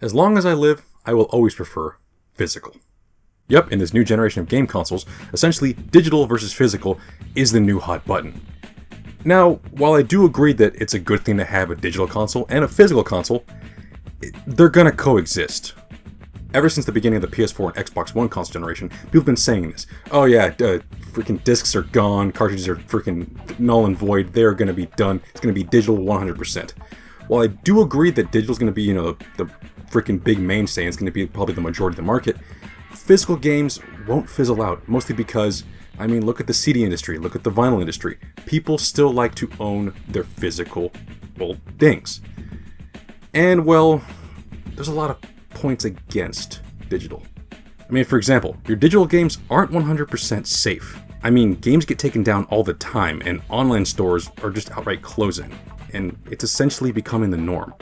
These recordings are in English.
As long as I live, I will always prefer physical. Yep, in this new generation of game consoles, essentially digital versus physical is the new hot button. Now, while I do agree that it's a good thing to have a digital console and a physical console, they're gonna coexist. Ever since the beginning of the PS4 and Xbox One console generation, people have been saying this. Oh yeah, freaking discs are gone, cartridges are freaking null and void, they're gonna be done, it's gonna be digital 100%. While I do agree that digital's gonna be, the freaking big mainstay, and it's gonna be probably the majority of the market, physical games won't fizzle out, mostly because, look at the CD industry, look at the vinyl industry. People still like to own their physical, things. And, there's a lot of points against digital. For example, your digital games aren't 100% safe. Games get taken down all the time, and online stores are just outright closing, and it's essentially becoming the norm.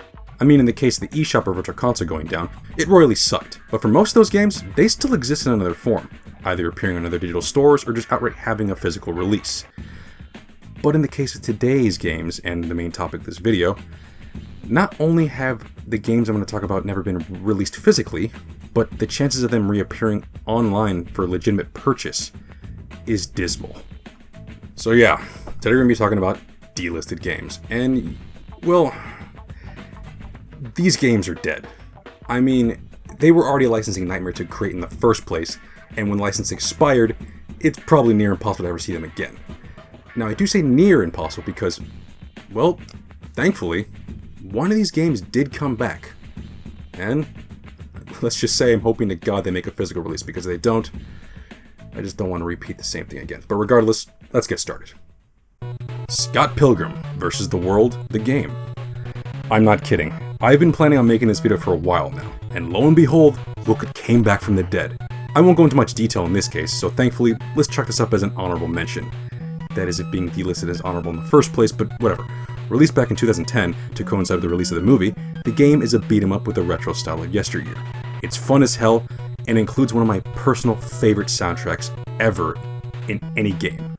In the case of the eShop or Virtual Console going down, it royally sucked, but for most of those games, they still exist in another form, either appearing on other digital stores or just outright having a physical release. But in the case of today's games, and the main topic of this video, not only have the games I'm going to talk about never been released physically, but the chances of them reappearing online for legitimate purchase is dismal. So yeah, today we're going to be talking about delisted games, and, these games are dead. They were already a licensing nightmare to create in the first place, and when the license expired, it's probably near impossible to ever see them again. Now, I do say near impossible because, thankfully, one of these games did come back. And let's just say I'm hoping to God they make a physical release, because if they don't, I just don't want to repeat the same thing again. But regardless, let's get started. Scott Pilgrim versus the World, the game. I'm not kidding. I've been planning on making this video for a while now, and lo and behold, look what came back from the dead. I won't go into much detail in this case, so thankfully, let's chalk this up as an honorable mention. That is, it being delisted as honorable in the first place, but whatever. Released back in 2010 to coincide with the release of the movie, the game is a beat-em up with a retro style of yesteryear. It's fun as hell, and includes one of my personal favorite soundtracks ever in any game.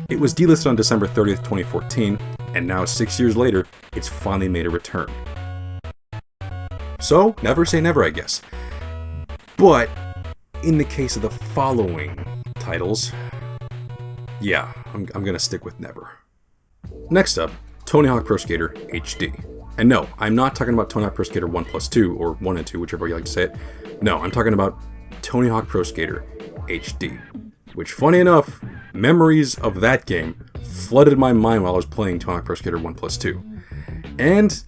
It was delisted on December 30th, 2014, and now 6 years later, it's finally made a return. So, never say never, I guess. But, in the case of the following titles, yeah, I'm gonna stick with never. Next up, Tony Hawk Pro Skater HD. And no, I'm not talking about Tony Hawk Pro Skater 1+2, or 1 and 2, whichever you like to say it. No, I'm talking about Tony Hawk Pro Skater HD. Which, funny enough, memories of that game flooded my mind while I was playing Tony Hawk Pro Skater 1+2. And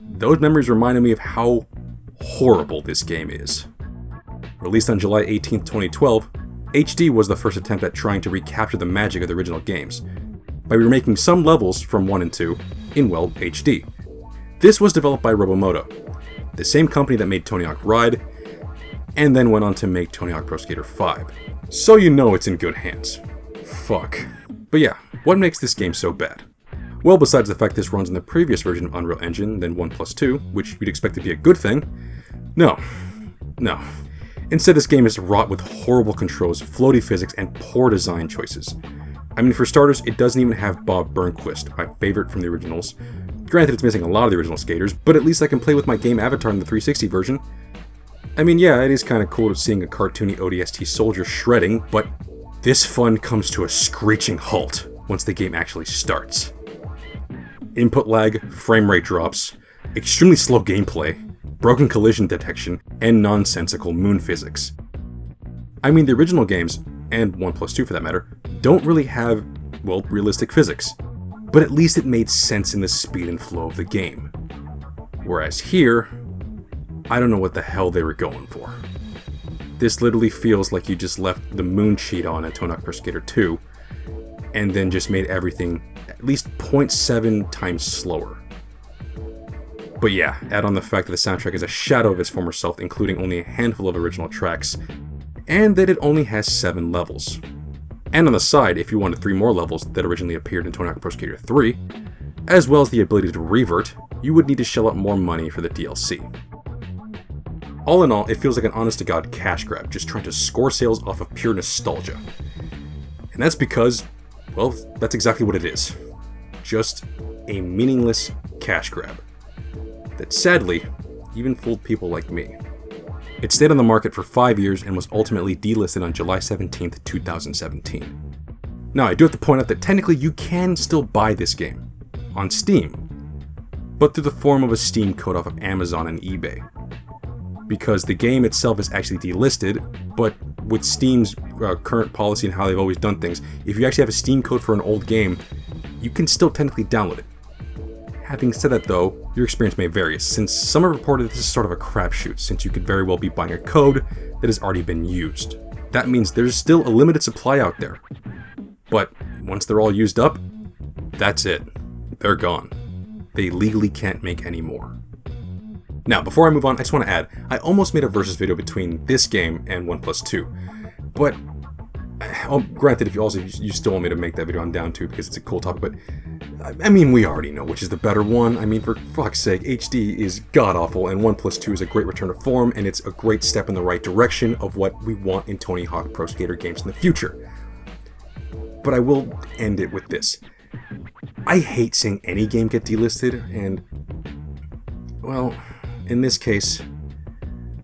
those memories reminded me of how horrible this game is. Released on July 18th, 2012, HD was the first attempt at trying to recapture the magic of the original games, by remaking some levels from 1 and 2 in, HD. This was developed by Robomoto, the same company that made Tony Hawk Ride, and then went on to make Tony Hawk Pro Skater 5. So you know it's in good hands. Fuck. But yeah, what makes this game so bad? Well, besides the fact this runs in the previous version of Unreal Engine than 1+2, which you'd expect to be a good thing, no. Instead, this game is wrought with horrible controls, floaty physics, and poor design choices. For starters, it doesn't even have Bob Burnquist, my favorite from the originals. Granted, it's missing a lot of the original skaters, but at least I can play with my game avatar in the 360 version. Yeah, it is kind of cool seeing a cartoony ODST soldier shredding, but this fun comes to a screeching halt once the game actually starts. Input lag, frame rate drops, extremely slow gameplay, broken collision detection, and nonsensical moon physics. The original games, and 1+2 for that matter, don't really have, realistic physics. But at least it made sense in the speed and flow of the game. Whereas here, I don't know what the hell they were going for. This literally feels like you just left the moon cheat on at Tony Hawk Pro Skater 2, and then just made everything at least 0.7 times slower. But yeah, add on the fact that the soundtrack is a shadow of its former self, including only a handful of original tracks, and that it only has 7 levels. And on the side, if you wanted 3 more levels that originally appeared in Tony Hawk Pro Skater 3, as well as the ability to revert, you would need to shell out more money for the DLC. All in all, it feels like an honest-to-God cash grab, just trying to score sales off of pure nostalgia. And that's because, that's exactly what it is. Just a meaningless cash grab. That sadly even fooled people like me. It stayed on the market for 5 years and was ultimately delisted on July 17th, 2017. Now, I do have to point out that technically you can still buy this game on Steam, but through the form of a Steam code off of Amazon and eBay. Because the game itself is actually delisted, but with Steam's current policy and how they've always done things, if you actually have a Steam code for an old game, you can still technically download it. Having said that though, your experience may vary, since some have reported this is sort of a crapshoot, since you could very well be buying a code that has already been used. That means there's still a limited supply out there. But once they're all used up, that's it. They're gone. They legally can't make any more. Now, before I move on, I just want to add, I almost made a versus video between this game and 1+2. But, granted, if you still want me to make that video, I'm down to, because it's a cool topic, but I mean, we already know which is the better one. I mean, for fuck's sake, HD is god-awful, and 1+2 is a great return to form, and it's a great step in the right direction of what we want in Tony Hawk Pro Skater games in the future. But I will end it with this. I hate seeing any game get delisted, and, well, in this case,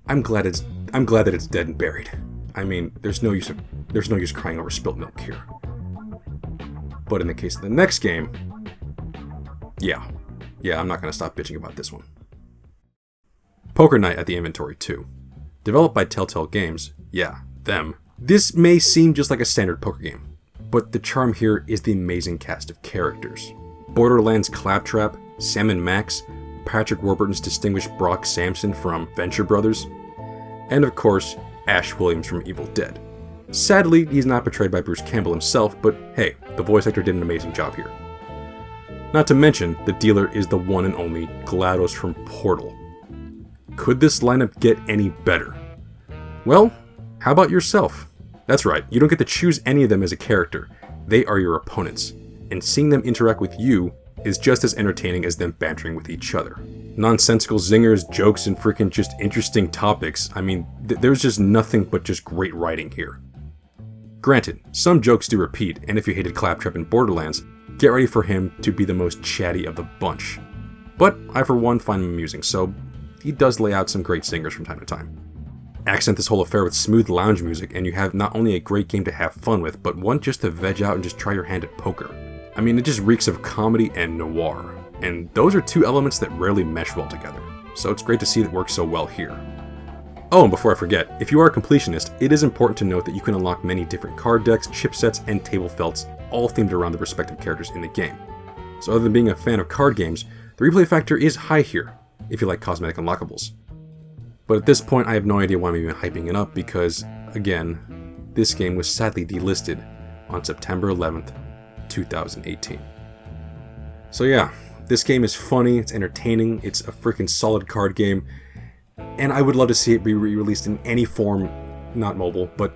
I'm glad that it's dead and buried. I mean, there's no use crying over spilt milk here. But in the case of the next game, yeah, I'm not gonna stop bitching about this one. Poker Night at the Inventory 2. Developed by Telltale Games, yeah, them. This may seem just like a standard poker game, but the charm here is the amazing cast of characters. Borderlands Claptrap, Sam and Max, Patrick Warburton's distinguished Brock Samson from Venture Brothers, and of course, Ash Williams from Evil Dead. Sadly, he's not portrayed by Bruce Campbell himself, but hey, the voice actor did an amazing job here. Not to mention, the dealer is the one and only GLaDOS from Portal. Could this lineup get any better? Well, how about yourself? That's right, you don't get to choose any of them as a character. They are your opponents, and seeing them interact with you is just as entertaining as them bantering with each other. Nonsensical zingers, jokes, and freaking just interesting topics. I mean, there's just nothing but just great writing here. Granted, some jokes do repeat, and if you hated Claptrap in Borderlands, get ready for him to be the most chatty of the bunch. But I for one find him amusing, so he does lay out some great singers from time to time. Accent this whole affair with smooth lounge music, and you have not only a great game to have fun with, but one just to veg out and just try your hand at poker. I mean, it just reeks of comedy and noir, and those are two elements that rarely mesh well together, so it's great to see that works so well here. Oh, and before I forget, if you are a completionist, it is important to note that you can unlock many different card decks, chipsets, and table felts, all themed around the respective characters in the game. So other than being a fan of card games, the replay factor is high here, if you like cosmetic unlockables. But at this point, I have no idea why I'm even hyping it up, because, again, this game was sadly delisted on September 11th, 2018. So yeah, this game is funny, it's entertaining, it's a freaking solid card game, and I would love to see it be re-released in any form, not mobile, but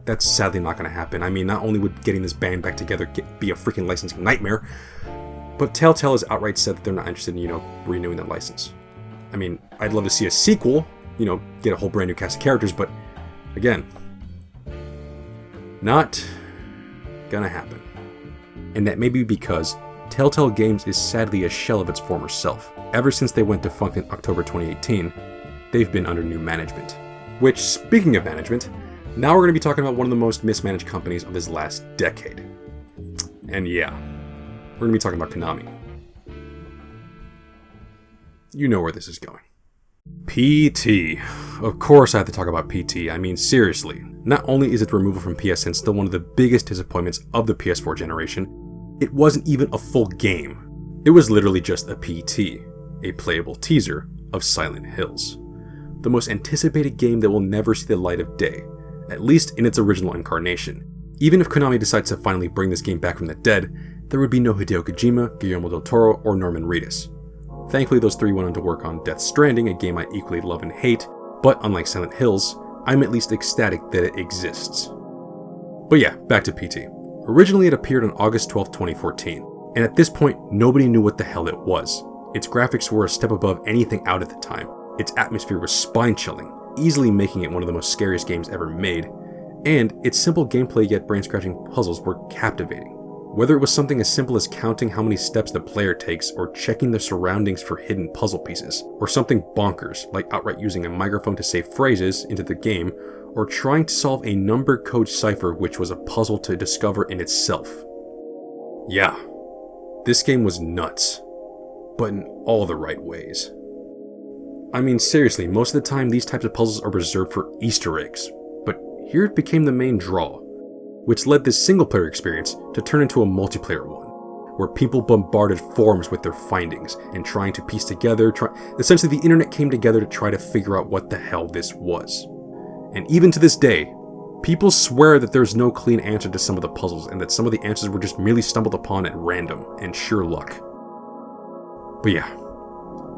that's sadly not going to happen. I mean, not only would getting this band back together be a freaking licensing nightmare, but Telltale has outright said that they're not interested in, renewing that license. I mean, I'd love to see a sequel, get a whole brand new cast of characters, but again, not gonna happen. And that may be because Telltale Games is sadly a shell of its former self. Ever since they went defunct in October 2018, they've been under new management. Which, speaking of management, now we're going to be talking about one of the most mismanaged companies of this last decade. And yeah, we're going to be talking about Konami. You know where this is going. PT. Of course I have to talk about PT. I mean, seriously. Not only is its removal from PSN still one of the biggest disappointments of the PS4 generation, it wasn't even a full game. It was literally just a PT, a playable teaser of Silent Hills. The most anticipated game that will never see the light of day, at least in its original incarnation. Even if Konami decides to finally bring this game back from the dead, there would be no Hideo Kojima, Guillermo del Toro, or Norman Reedus. Thankfully, those three went on to work on Stranding, a game I equally love and hate, but unlike Silent Hills, I'm at least ecstatic that it exists. But yeah, back to PT. Originally it appeared on August 12, 2014, and at this point nobody knew what the hell it was. Its graphics were a step above anything out at the time, its atmosphere was spine-chilling, easily making it one of the most scariest games ever made, and its simple gameplay yet brain-scratching puzzles were captivating. Whether it was something as simple as counting how many steps the player takes, or checking the surroundings for hidden puzzle pieces, or something bonkers, like outright using a microphone to say phrases into the game, or trying to solve a number code cipher which was a puzzle to discover in itself. Yeah, this game was nuts, but in all the right ways. I mean, seriously, most of the time these types of puzzles are reserved for Easter eggs, but here it became the main draw, which led this single-player experience to turn into a multiplayer one, where people bombarded forums with their findings and trying to piece together, essentially the internet came together to try to figure out what the hell this was. And even to this day, people swear that there's no clean answer to some of the puzzles and that some of the answers were just merely stumbled upon at random and sheer luck. But yeah,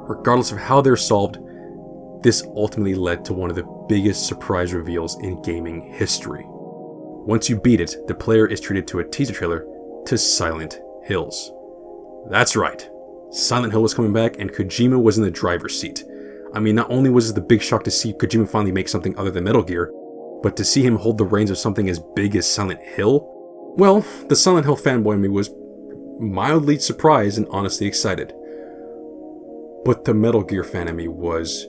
regardless of how they're solved, this ultimately led to one of the biggest surprise reveals in gaming history. Once you beat it, the player is treated to a teaser trailer to Silent Hills. That's right, Silent Hill was coming back and Kojima was in the driver's seat. I mean, not only was it the big shock to see Kojima finally make something other than Metal Gear, but to see him hold the reins of something as big as Silent Hill? Well, the Silent Hill fanboy in me was mildly surprised and honestly excited. But the Metal Gear fan in me was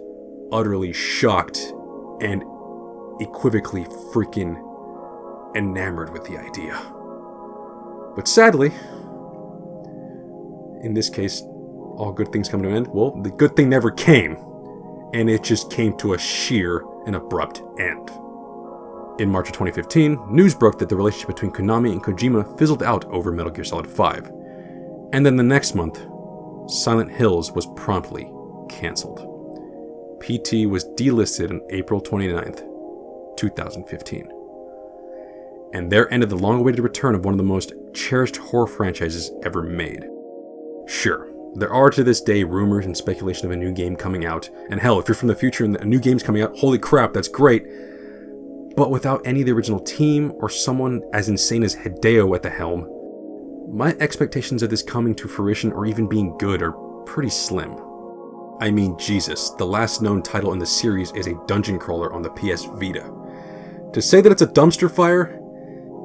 utterly shocked and equivocally freaking enamored with the idea. But sadly, in this case, all good things come to an end. Well, the good thing never came, and it just came to a sheer and abrupt end. In March of 2015, news broke that the relationship between Konami and Kojima fizzled out over Metal Gear Solid 5. And then the next month, Silent Hills was promptly cancelled. PT was delisted on April 29th, 2015. And there ended the long-awaited return of one of the most cherished horror franchises ever made. Sure, there are to this day rumors and speculation of a new game coming out, and hell, if you're from the future and a new game's coming out, holy crap, that's great. But without any of the original team, or someone as insane as Hideo at the helm, my expectations of this coming to fruition or even being good are pretty slim. I mean, Jesus, the last known title in the series is a dungeon crawler on the PS Vita. To say that it's a dumpster fire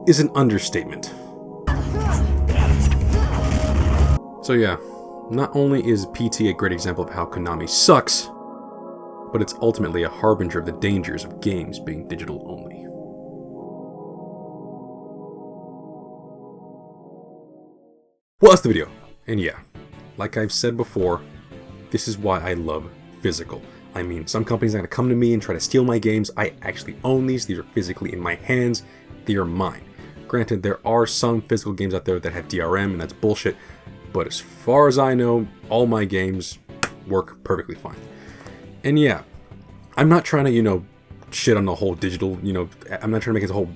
is an understatement. So yeah, not only is PT a great example of how Konami sucks, but it's ultimately a harbinger of the dangers of games being digital only. Well, that's the video. And yeah, like I've said before, this is why I love physical. I mean, some companies are going to come to me and try to steal my games. I actually own these. These are physically in my hands. They are mine. Granted, there are some physical games out there that have DRM, and that's bullshit. But as far as I know, all my games work perfectly fine. And yeah, I'm not trying to, shit on the whole digital, I'm not trying to make it a whole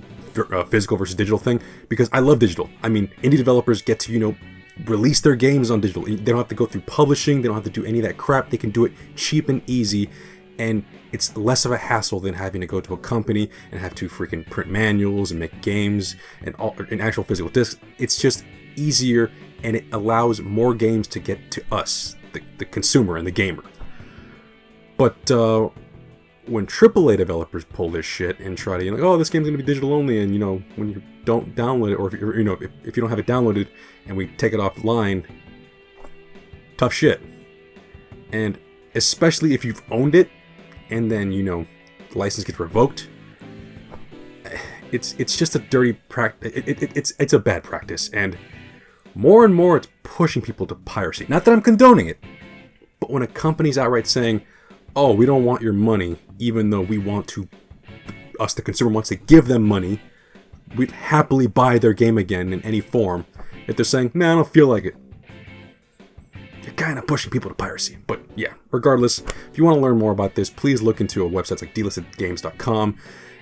physical versus digital thing, because I love digital. I mean, indie developers get to, release their games on digital. They don't have to go through publishing, they don't have to do any of that crap. They can do it cheap and easy, and it's less of a hassle than having to go to a company and have to freaking print manuals and make games and actual physical discs. It's just easier, and it allows more games to get to us, the consumer and the gamer. But when AAA developers pull this shit and try to, this game's gonna be digital only, and when you don't download it, or if you don't have it downloaded and we take it offline, tough shit. And especially if you've owned it and then the license gets revoked, it's just a dirty practice. It's a bad practice, and more it's pushing people to piracy. Not that I'm condoning it, but when a company's outright saying, oh, we don't want your money, even though we want to, us the consumer wants to give them money, we'd happily buy their game again in any form. If they're saying, nah, I don't feel like it, you're kind of pushing people to piracy. But yeah, regardless, if you want to learn more about this, please look into a website like DELISTEDgames.com,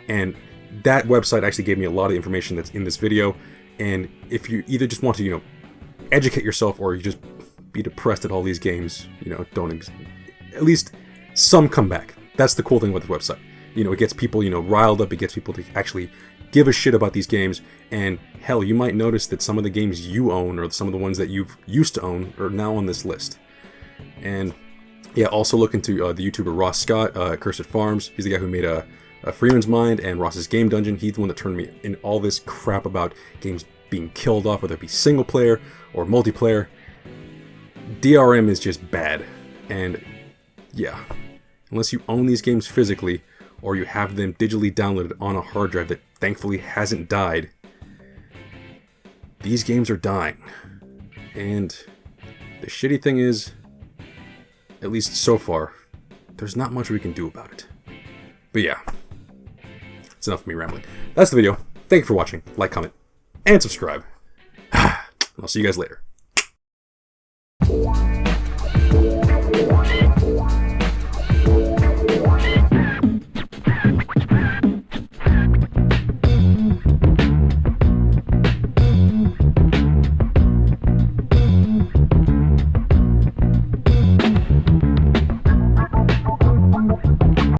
and that website actually gave me a lot of information that's in this video. And if you either just want to, educate yourself, or you just be depressed at all these games, at least some come back. That's the cool thing about the website. It gets people, riled up. It gets people to actually give a shit about these games. And hell, you might notice that some of the games you own, or some of the ones that you've used to own, are now on this list. And yeah, also look into the YouTuber Ross Scott, Cursed Farms. He's the guy who made a Freeman's Mind and Ross's Game Dungeon. He's the one that turned me in all this crap about games being killed off, whether it be single player or multiplayer. DRM is just bad. And yeah, unless you own these games physically or you have them digitally downloaded on a hard drive that thankfully hasn't died, these games are dying. And the shitty thing is, at least so far, there's not much we can do about it. But yeah, it's enough of me rambling. That's the video. Thank you for watching. Like, comment, and subscribe. I'll see you guys later.